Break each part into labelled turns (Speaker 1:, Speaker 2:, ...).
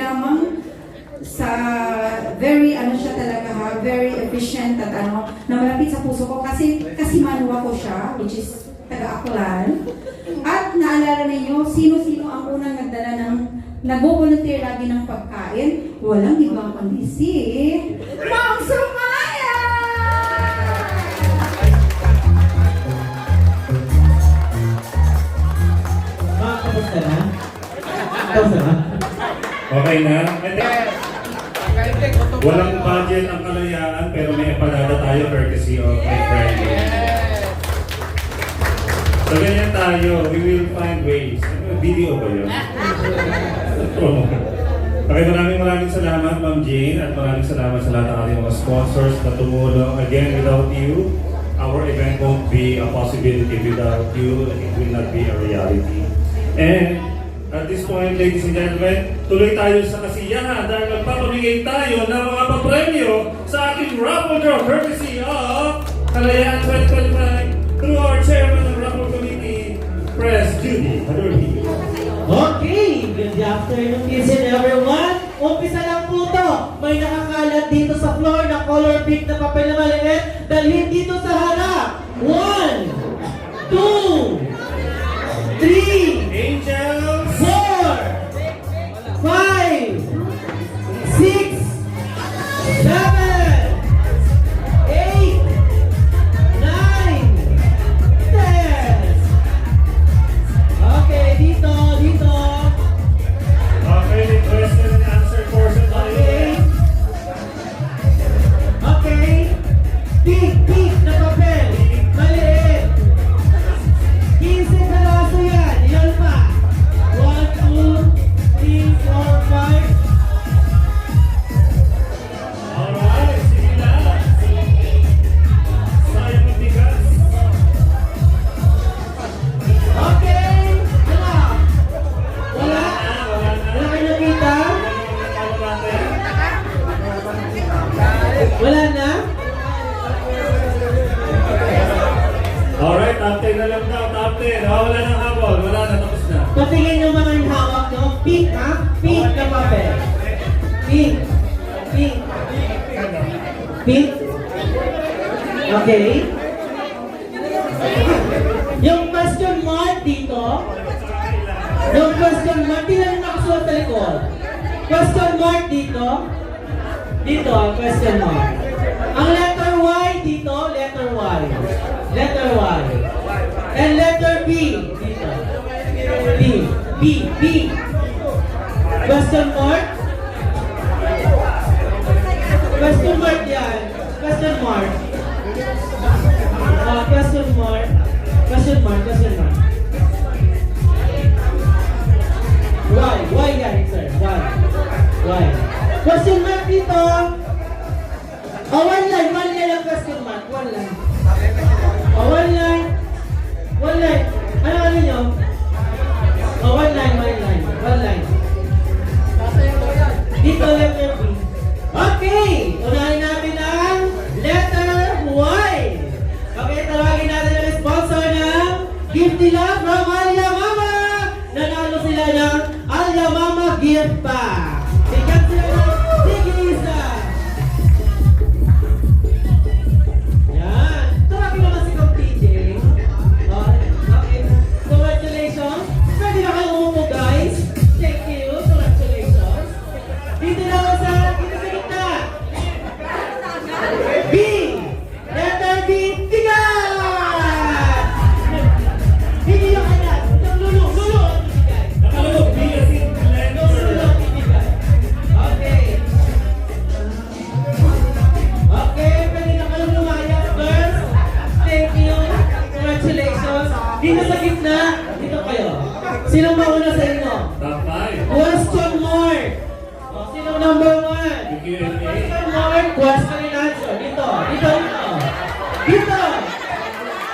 Speaker 1: lamang sa very siya talaga ha, very efficient at na malapit sa puso ko kasi Manwa ko siya, which is taga-Aklan. At naalala ninyo, sino-sino ang unang nagdala ng nag-volunteer lagi ng pagkain? Walang ibang kundi si Ma'am Sumaya!
Speaker 2: Ma'am, kamusta na? Kamusta na?
Speaker 3: Okay na? Walang budget ang Kalayaan pero may epadada tayo courtesy of my friend. So ganyan tayo, we will find ways. Video ba yun? Okay, maraming salamat Ma'am Jane at maraming salamat sa lahat ng ating mga sponsors na tumulong. Again, without you, our event won't be a possibility. Without you, it will not be a reality. And at this point, ladies and gentlemen, tuloy tayo sa kasiyahan dahil magpapamigay tayo ng mga papremyo sa ating raffle draw courtesy of Kalayaan 2025 through our chairman ng raffle committee, Pres Judy Hadurhi.
Speaker 2: Okay, good afternoon kids and everyone. Umpisa lang po to. May nakakalat dito sa floor na color pink na papel na maliit. Dalhin dito sa harap. 1, 2, 3,
Speaker 3: Angels!
Speaker 2: 4, 5, 6, 7, 8, 9, 10. Okay, dito.
Speaker 3: Okay, the question and answer portion tayo.
Speaker 2: Okay. Pink na papel. Maliit. 15 peraso yan. Ilan pa? 1, 2, 3, 4, 5.
Speaker 3: Alright, sige lang. Sayang ang bigas.
Speaker 2: Okay. Wala.
Speaker 3: Wala na.
Speaker 2: Wala kayo nakita?
Speaker 3: Ano natin?
Speaker 2: Wala na?
Speaker 3: Alright, top 10 na lang daw, top 10. Wala nang habol, wala na, tapos na.
Speaker 2: Patingin yung mga hawak nyo. Pink ha? Pink na papel. Pink. Okay. Yung question mark dito. Yung question mark. Tingnan yung nakasulat sa likod. Question mark dito. Dito ang question mark. Ang letter Y dito. Letter Y. Letter Y. And letter B dito. B. Question mark. Question mark yan. Question mark. Question mark. Why yan, sir? Why? Question mark dito. One line ang question mark. One line. Ano nyo? One line. Dito letter B. Okay! Unahin natin ang letter Y. Okay, tawagin natin ang sponsor ng gift nila from Alya Mama. Nanalo sila ng Alya Mama gift pack. Bigyan sila ng tigisa. Yan. Tawagin naman si Kong TJ. Okay. Congratulations. Pwede na kayo umupo, guys. Thank you. Congratulations. Dito sa gitna. B. Letter B. Tigas! Hindi yung anak. Yung lulo.
Speaker 3: Nakalog, bigas in
Speaker 2: Lulo. Okay. Okay, pwede na kayo lumaya. Girls, thank you. Congratulations. Dito sa gitna. Dito kayo. Sino mauna sa inyo?
Speaker 3: Top 5.
Speaker 2: Question mark. Sino number 1?
Speaker 3: Q&A.
Speaker 2: Question mark. Question and answer. Dito.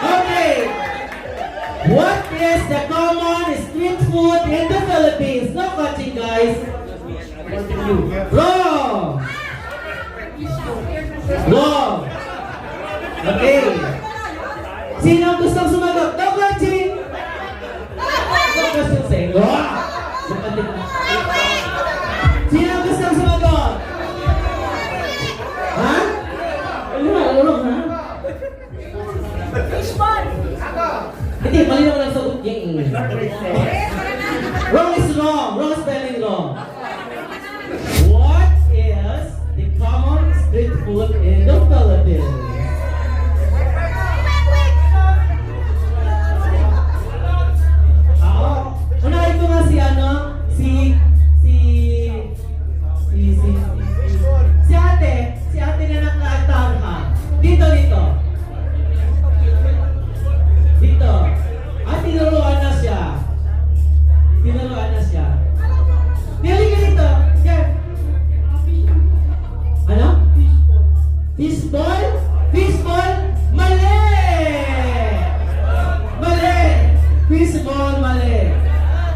Speaker 2: Okay. What is the common street food in the Philippines? No catching, guys. Wrong. Okay. Sino ang gustong sumagot? No catching. No question, say. Sino Wrong is wrong. Wrong spelling wrong. What is the common street food in the Philippines? Oo. Unahin ko nga si ano, si ate na nakaantahan ha. Dito. Dito. Tinuruan na siya. Dili ka dito. Yan. Ano? Fishball? Fishball? Mali! Fishball, mali.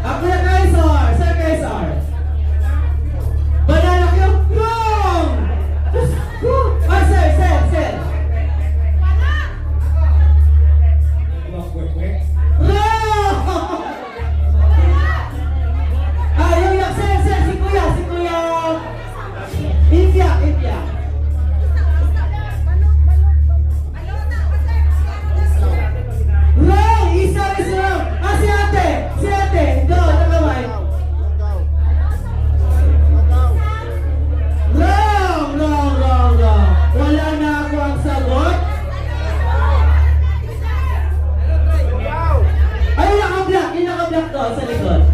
Speaker 2: Ako na Kaisar. Sir Kaisar. Banana cue? Wrong! Sir. Wrong! Yung sir, si Kuya. Ifya. Wrong! Isa is wrong. Si ate. Go, nakamay. Wrong. Wala na ako ang sagot. Ay, yung naka-black doon sa likod.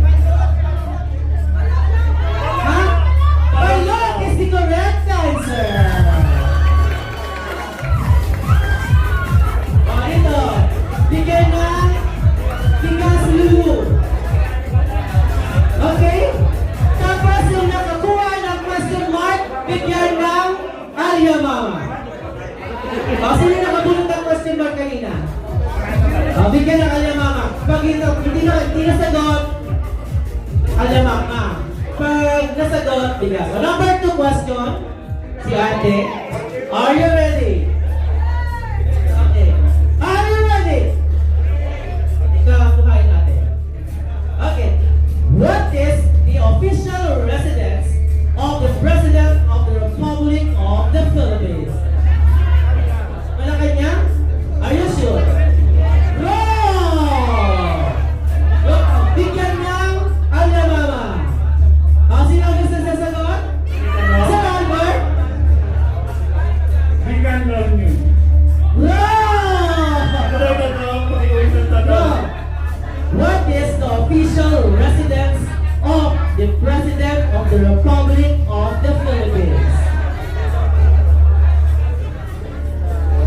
Speaker 2: Ha? Balot is the correct answer. Ito. Bigyan ng Tigas Lulu. Okay? Tapos yung nakakuha ng question mark, bigyan ng Alia Mama. Sino nakabulot ng question mark kanina? Bigyan ng Alia Mama. Pag hindi nasagot, Alia Mama. Pag nasagot, bigyan. So, number 2 question, si ate. Are you ready? Okay. Are you ready? Ikaw, kumain natin. Okay. What is the official residence of the President of the Republic of the Philippines? Malacanang? Are you sure? Wrong! Bigyan ng Alia Mama. Sino gusto sa sagot? Sir Albert?
Speaker 3: Bigyan lang yun.
Speaker 2: Wrong! What is the official residence of the President of the Republic of the Philippines?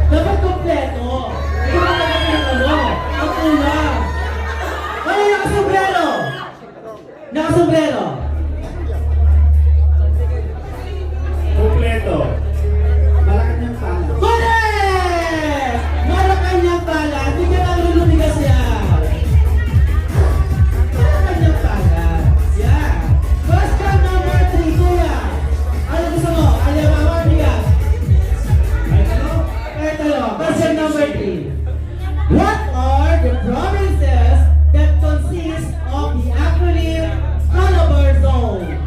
Speaker 2: Dapat kompleto. Hindi mo dapat yung ano. Ang kulang. Ano yung nakasombrero? Nakasombrero.
Speaker 3: Kompleto.
Speaker 2: Correct! Malacanang Palace. Bigyan ang lulumigas yan. Malacanang Palace. Yeah. Question number 3, Kuya. Ano gusto mo? Alia Mama or bigas? Kahit ano. Question number 3. What are the provinces that consist of the acronym Calabar Zone?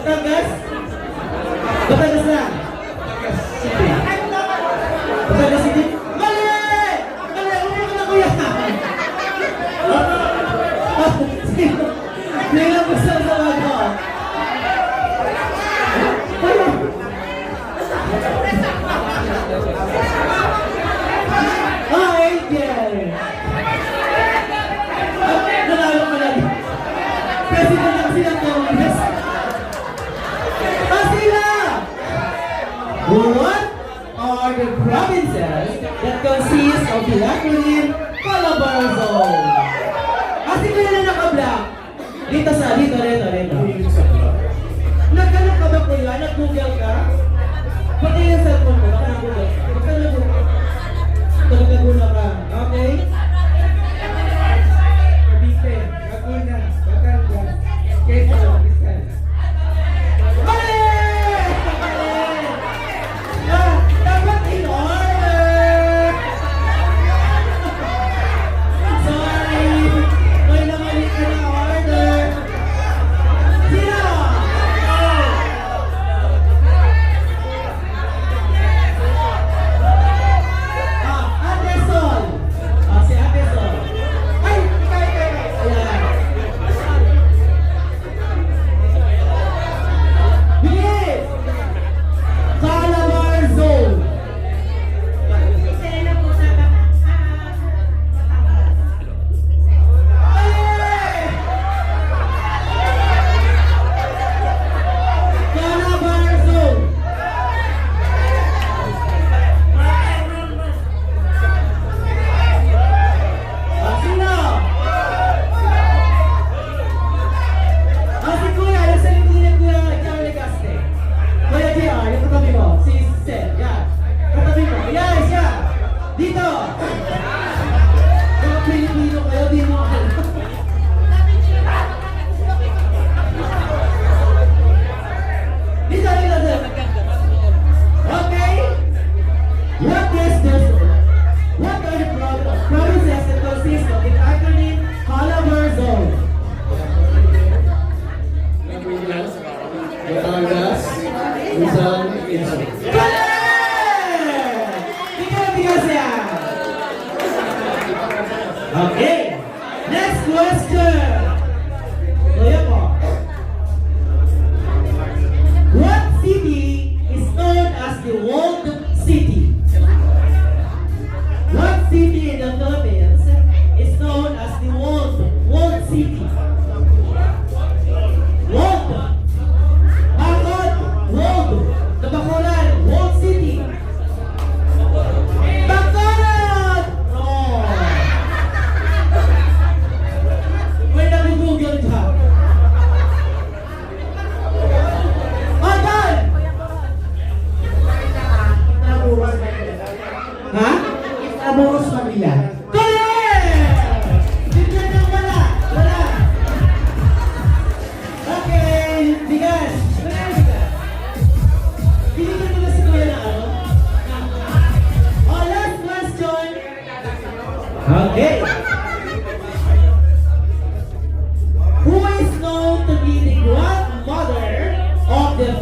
Speaker 2: Batangas? Batangas na. Batangas City? Mali! Umiyak na kuya. Nilang gusto sa bago. Angel! Nanalo ka lang. President ng silang Congress. What are the provinces that consist of the acronym Calabar Zone? Sino na naka-black? Dito.
Speaker 3: Mahilig sa vlog.
Speaker 2: Naghanap ka ba kuya? Nag-google ka? Pati yung cellphone mo, baka nag-google ka. Baka nag-google ka. Okay?
Speaker 4: Cavite, Laguna, Batangas, Quezon, Rizal.
Speaker 2: Mali! Dapat in order! Sorry! May namali ka na order! Sino?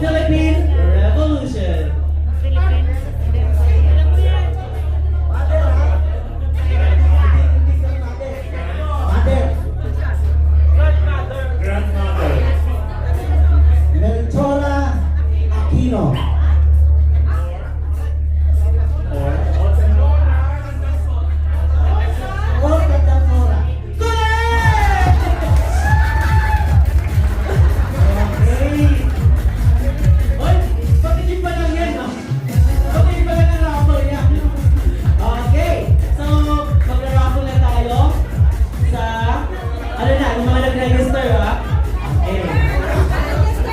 Speaker 2: Philippine Revolution.
Speaker 3: Grandmother.
Speaker 5: Melchora Aquino.
Speaker 3: Or
Speaker 5: Olga Zamora.
Speaker 2: Correct! Okay. Oy, pag-isip pa lang yan, no? Pag-isip pa lang ang raffle yan. Okay. So, mag-raffle na tayo sa, ano na, yung mga nag-register, ha? Okay.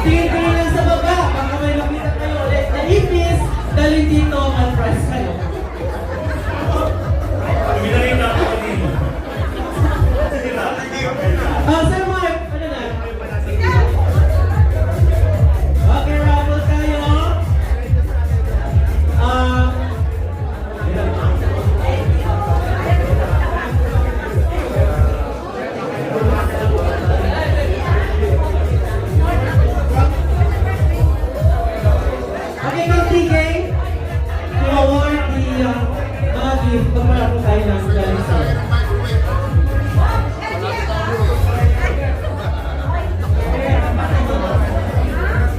Speaker 2: Tingin-tingin lang sa baba, baka may makita kayo ulit. Na ipis, dalhin dito, ang prize kayo.
Speaker 3: Pinarita ako kanino.
Speaker 2: Sir Mark, ano na? Okay, raffle tayo. Okay, mag-TK. I-award mga gift pag malapot tayo ng galing sa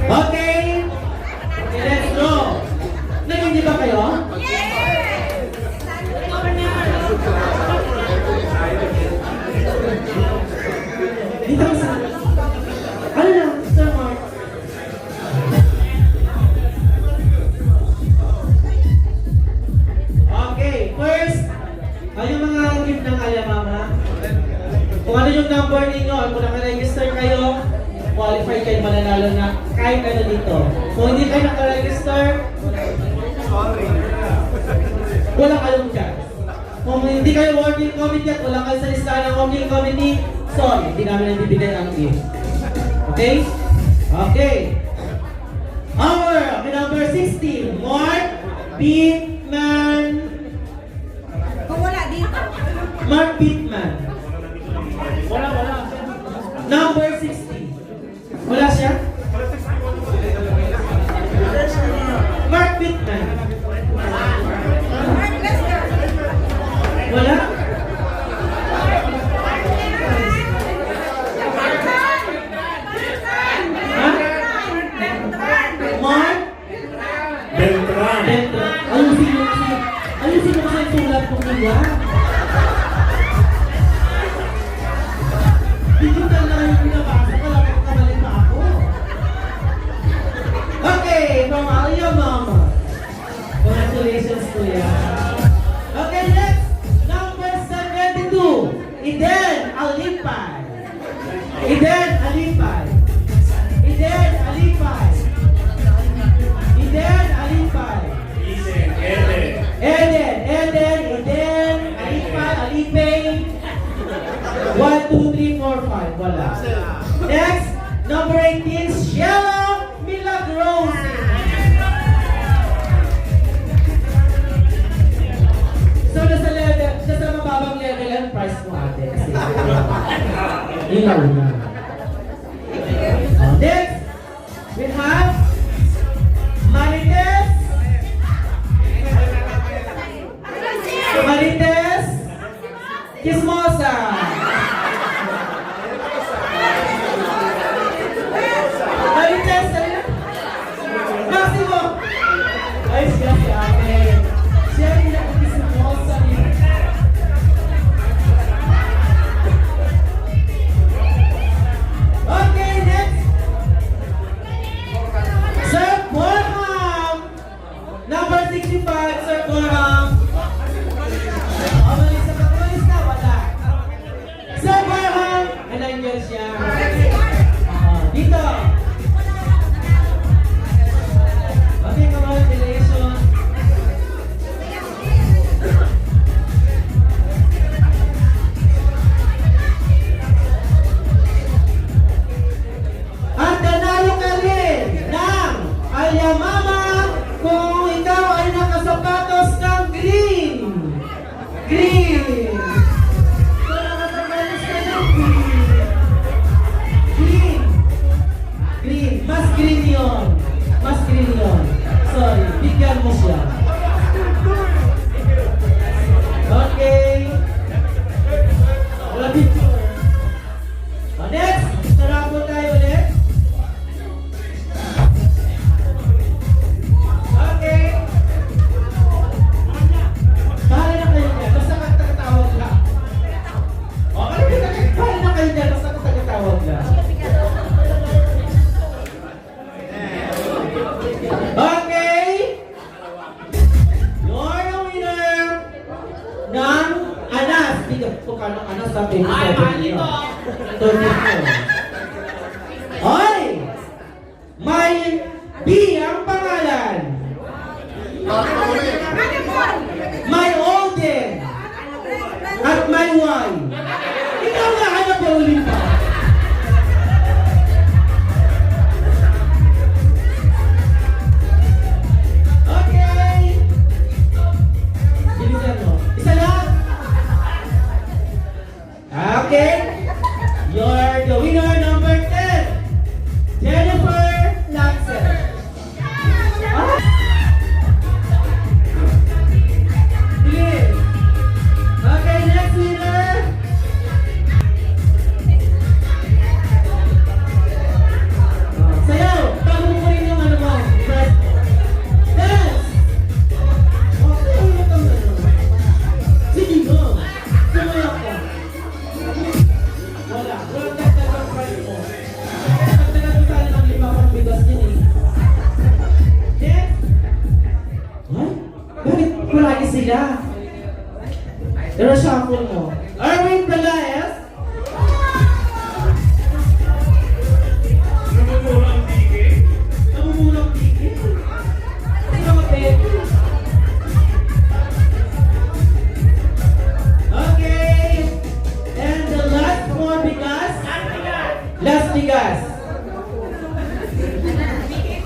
Speaker 2: Okay, let's go. Nag-hindi ba kayo? Dito sa... Ano lang, Sir Mark? Okay, first, yung mga gift ng Kaya Mama. Kung ano yung number ninyo, kung naka-register kayo, qualified kayo mananalo na kahit ano dito. Kung hindi kayo naka-register, wala kayong chance. Kung hindi kayo working committee at wala kayo sa listahan ng working committee, sorry, hindi namin nabibigay ang gift. Okay? Okay. Okay, number 16, Mark Pittman.
Speaker 1: Kung wala dito.
Speaker 2: Mark Pittman. Number 16. Wala siya? Mark Pittman. Wala? Ha? Mark?
Speaker 3: Beltran.
Speaker 2: Beltran. Ayusin mo kasi ang sulat mo kuya. Digital na yung pinabasa ko, lang kamali pa ako. Okay, from Alia Mama. Congratulations, kuya. Okay, next. Number 72. Eden Alipay. Eden Alipay. Eden Alipay. Eden Alipay. Eden Alipay, Alipay. 1, 2, 3, 4, 5. Wala. Next, number 18, Sheila Milagros. So, nasa mababang level ang price mo ate. Kasi, ilaw na. Next, we have Marites. Marites Kismosa. Marites, Maximo. Ay, siya si ate. Siya rin ako Kismosa. Next, tara po tayo ulit. Okay. Bahala na kayo dyan, basta tagatawag lang. Okay, bahala na kayo dyan, basta tagatawag lang. Okay. You're the winner ng Anas. Bigyan po ka ng Anas sa 27 niyo. 34. Oy! May B ang pangalan. May Olden. At may Y. Ikaw nga, ano pa ulit pa? Okay. Bilisan mo. Isa lang. Okay. You're the winner number 10. Jennifer Laxer. Ah. Bilis. Okay, next winner. Sayaw. Tago mo rin yung ano mo. Press. Dance. Okay, ano ka mo? Sige mo. Sumayak ka. Wala. Walang dagdag ang price mo. Dagdagan mo sana ng 5 pang bigas din eh. Next. What? Bakit palagi sila? Pero shuffle mo. Arvin Palaez.
Speaker 3: Namumurang ticket.
Speaker 2: Namumulong ticket. Ano ka, Betty? Okay. And the last one bigas. Last bigas.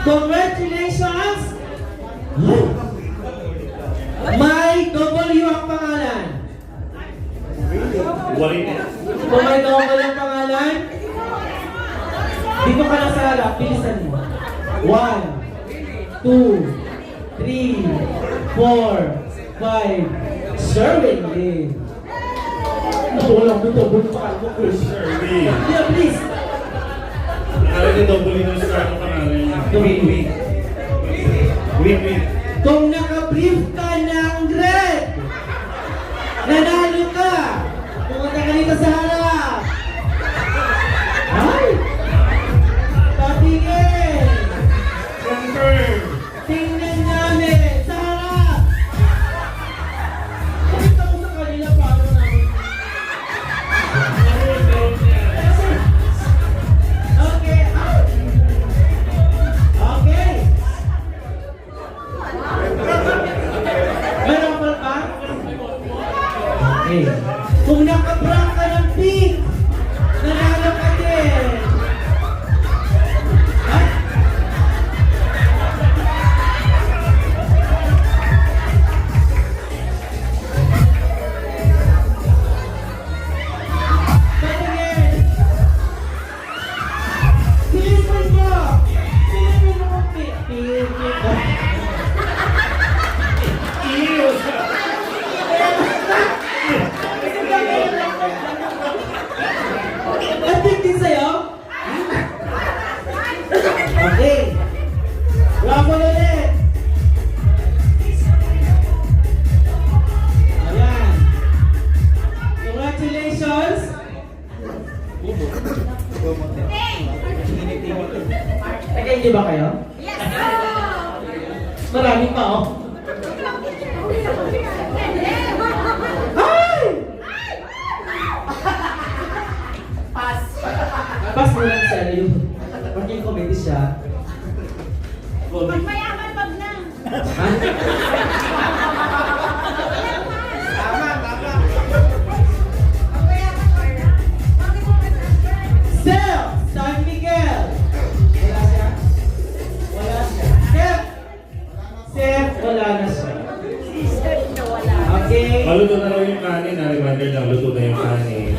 Speaker 2: Congratulations. May W ang pangalan.
Speaker 3: Walit.
Speaker 2: Kung may W ang pangalan, dito ka na sa harap, bilisan mo. 1, 2, 3, 4, 5. Sherwin Lee. Walang buto-buto pa ako, Chris.
Speaker 3: Shirley.
Speaker 2: Yeah, please.
Speaker 3: Nakala niya double yung start ng pangalan niya.
Speaker 2: Win-win.
Speaker 3: Win-win.
Speaker 2: Kung naka-brief ka ng red, nanalo ka. Pumunta ka dito sa harap. Ay! Patingin!
Speaker 3: Confirm.
Speaker 2: Tingnan namin sa harap. Pakita mo sa kanila paano namin. Okay. Okay. Meron pa ba? Okay. Kung naka-brown ka ng pink, nanalo ka din. Ha? Patingin. Silipin mo. Silipin mo kung pink. Epic din sa'yo? Okay. Raffle ulit. Ayan. Congratulations. Nag-hindi ba kayo? Yes! Marami pa oh. Ay! Pass mo lang siya yung working committee siya.
Speaker 6: Magmayaman pag na.
Speaker 2: Ha? Sel! San Miguel! Wala siya? Wala siya. Sef! Sef, wala na siya. Okay.
Speaker 3: Maluto na lang yung kanin. Reminder lang, luto na yung kanin.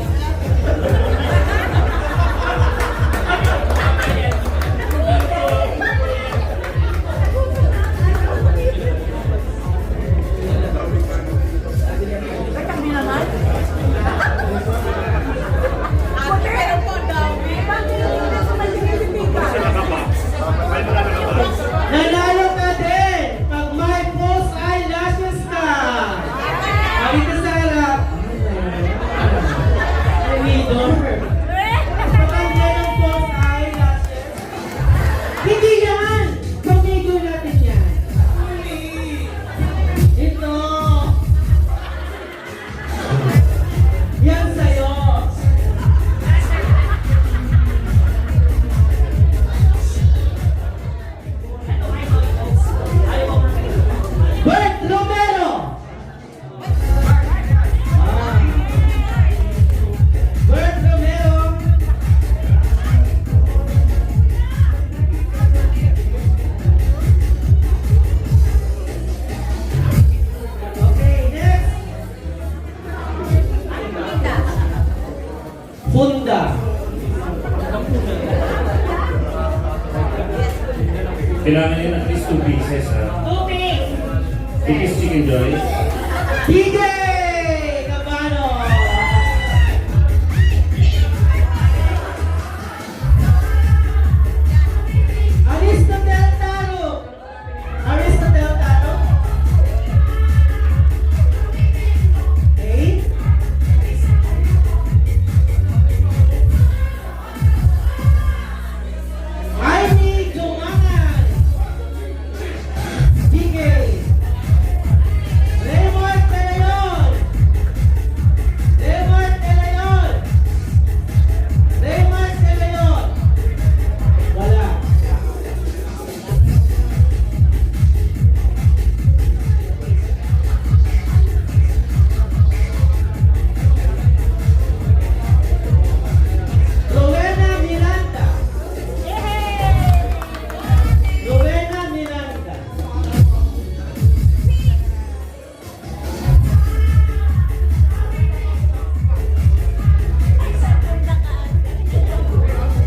Speaker 3: Kailangan yun at least 2 pieces ha.
Speaker 2: 2 piece!
Speaker 3: 2 piece Chicken Joy.
Speaker 2: DJ Cabano! Aristotel Taro! Aristotel Taro? Okay. Ivy Jomangan! DJ Raymond Pelayon! Raymond Pelayon! Raymond Pelayon! Wala. Rowena Miranda! Rowena Miranda!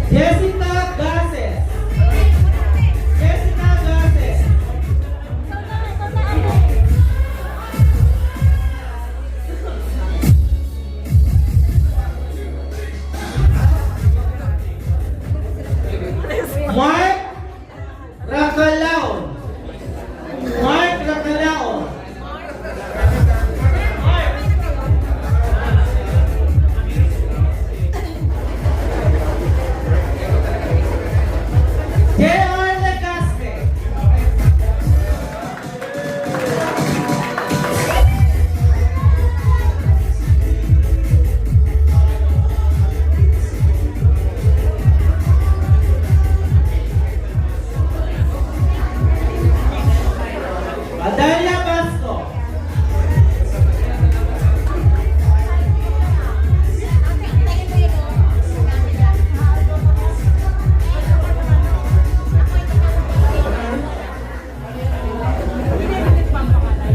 Speaker 2: Jessica Garces. Jessica Garces. Mark Racalaon. Mark Racalaon. J.R. Legaspe. Adalia Basco.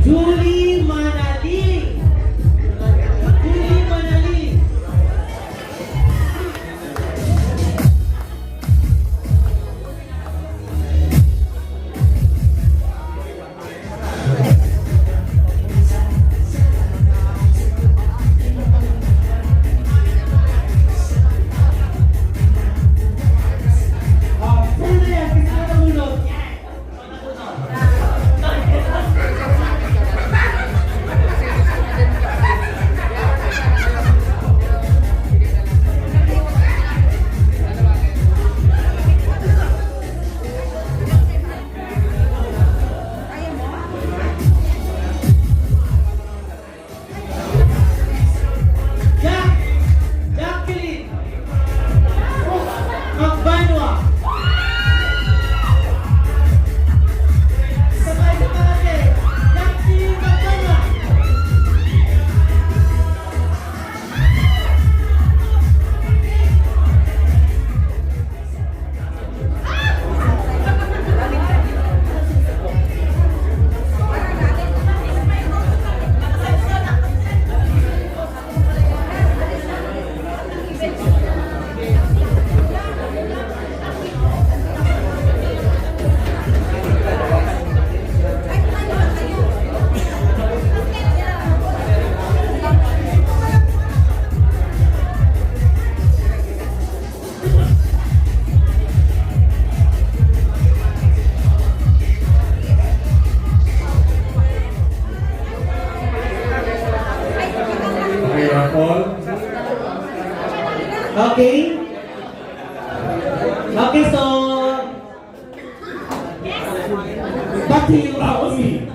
Speaker 2: Julie Manali. Julie Manali. Sino yan? Kasi nakamunod. Jacqueline Magbanwa. Sabay sa natin. Jacqueline Magbanwa.
Speaker 3: Okay, Rapol.
Speaker 2: Okay. Okay, so back to you.
Speaker 3: Back to me.